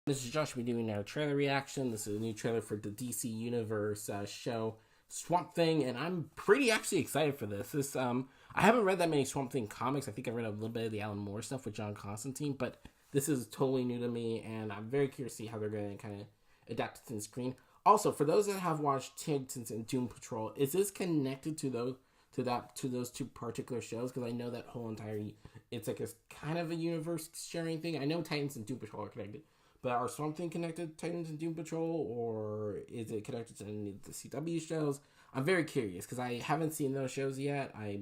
This is Josh. We're doing a trailer reaction. This is a new trailer for the DC Universe show Swamp Thing, and I'm pretty actually excited for this. I haven't read that many Swamp Thing comics. I think I read a little bit of the Alan Moore stuff with John Constantine, but this is totally new to me, and I'm very curious to see how they're going to kind of adapt it to the screen. Also, for those that have watched Teen Titans and Doom Patrol, is this connected to those two particular shows? Because I know that whole entire it's like a kind of a universe sharing thing. I know Titans and Doom Patrol are connected. But are Swamp Thing connected to Titans and Doom Patrol, or is it connected to any of the CW shows? I'm very curious, because I haven't seen those shows yet. I,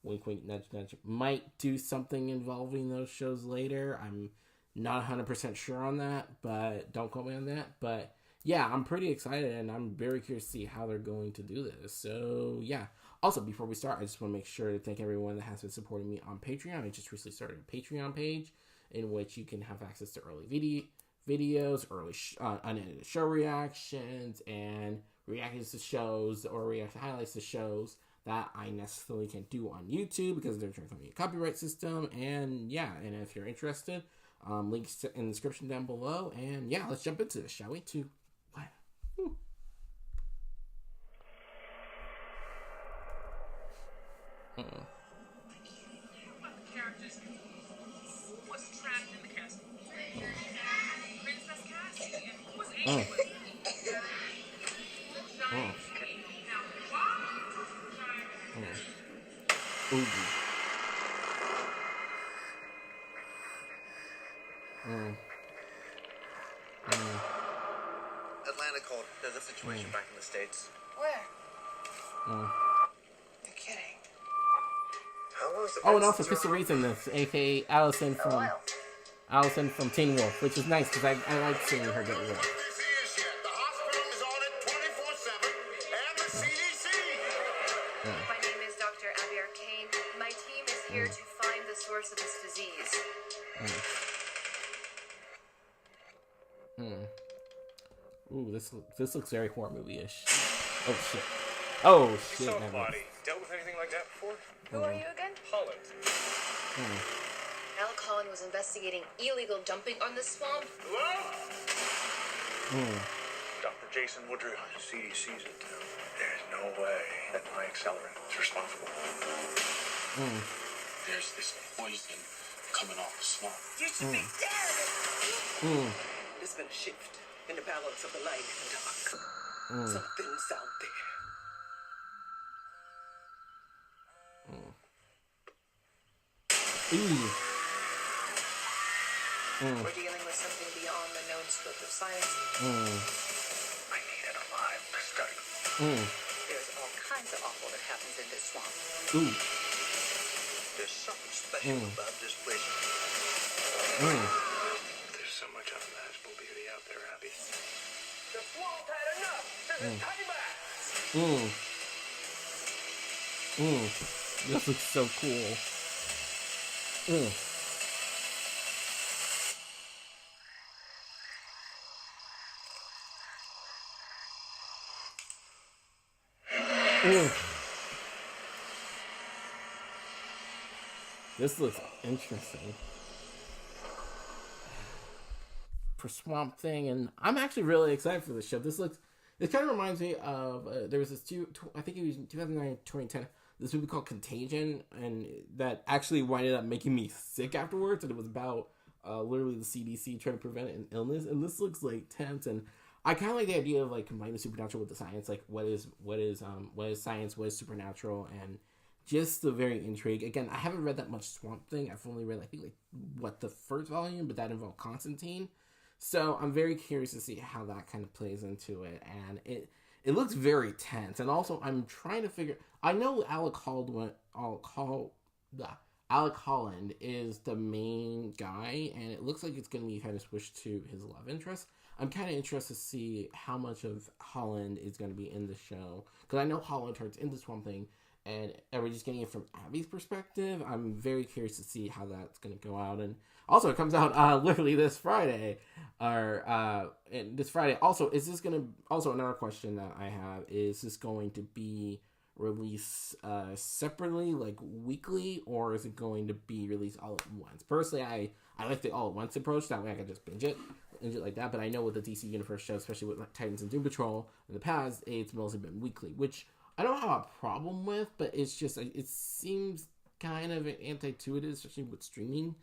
wink, wink, nudge, nudge, might do something involving those shows later. I'm not 100% sure on that, but don't quote me on that. But yeah, I'm pretty excited, and I'm very curious to see how they're going to do this. So yeah. Also, before we start, I just want to make sure to thank everyone that has been supporting me on Patreon. I just recently started a Patreon page, in which you can have access to early videos, early unedited show reactions, and reactions to shows or reaction highlights to shows that I necessarily can't do on YouTube because they're trying to me a copyright system. And yeah, and if you're interested, links in the description down below. And yeah, let's jump into this, shall we? Two, one. Woo. Oh. Ooh. Atlanta called. There's a situation back in the States. Where? You're kidding. How long is the Oh, and also Crystal Reed's in this, aka Allison from Teen Wolf, which is nice because I like seeing her get work. My name is Dr. Abby Arcane. My team is here to find the source of this disease. Ooh, this looks very horror movie-ish. Oh shit. Oh shit. You saw Body. Dealt with anything like that before? Who are you again? Holland. Alec Holland was investigating illegal dumping on the swamp. Hello? Dr. Jason Woodruff, CDC's in town. There's no way that my accelerant is responsible. There's this poison coming off the swamp. You should be dead! There's been a shift in the balance of the light and the dark. Something's out there. We're dealing with something beyond the known scope of science. I need it alive to study. There's all kinds of awful that happens in this swamp. There's something special about this place. There's so much unimaginable beauty out there, Abby. The swamp had enough. This is payback. This looks so cool. This looks interesting for Swamp Thing, and I'm actually really excited for this show. It kind of reminds me of there was this I think it was 2009, 2010. This movie called Contagion, and that actually winded up making me sick afterwards. And it was about literally the CDC trying to prevent an illness. And this looks like tense, and I kind of like the idea of like combining the supernatural with the science. Like what is science, what is supernatural, and just the very intrigue. Again, I haven't read that much Swamp Thing. I've only read the first volume, but that involved Constantine. So I'm very curious to see how that kind of plays into it, and it looks very tense. And also, I'm trying to figure. I know Alec Holland is the main guy, and it looks like it's going to be kind of switched to his love interest. I'm kind of interested to see how much of Holland is going to be in the show, because I know Holland turns into Swamp Thing, and we're just getting it from Abby's perspective. I'm very curious to see how that's going to go out. And also, it comes out literally this Friday, this Friday. Also, is this going to? Also, another question that I have is this going to be release separately, like weekly, or is it going to be released all at once? Personally, I like the all at once approach. That way I can just binge it like that. But I know with the DC Universe show, especially with like Titans and Doom Patrol in the past, it's mostly been weekly, which I don't have a problem with, but it's just, it seems kind of anti-intuitive, especially with streaming.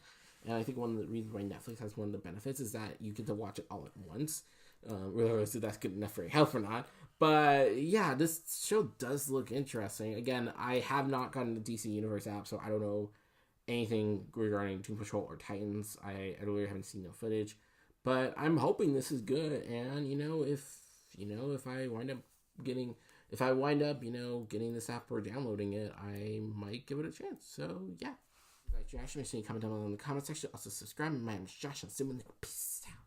And I think one of the reasons why Netflix has one of the benefits is that you get to watch it all at once. Regardless if that's good enough for your health or not. But yeah, this show does look interesting. Again, I have not gotten the DC Universe app, so I don't know anything regarding Doom Patrol or Titans. I really haven't seen no footage. But I'm hoping this is good. And, if I wind up getting this app or downloading it, I might give it a chance. So, yeah. Like, you actually make sure you comment down below in the comment section. Also, subscribe. My name is Josh. I'll see you in the next. Peace out.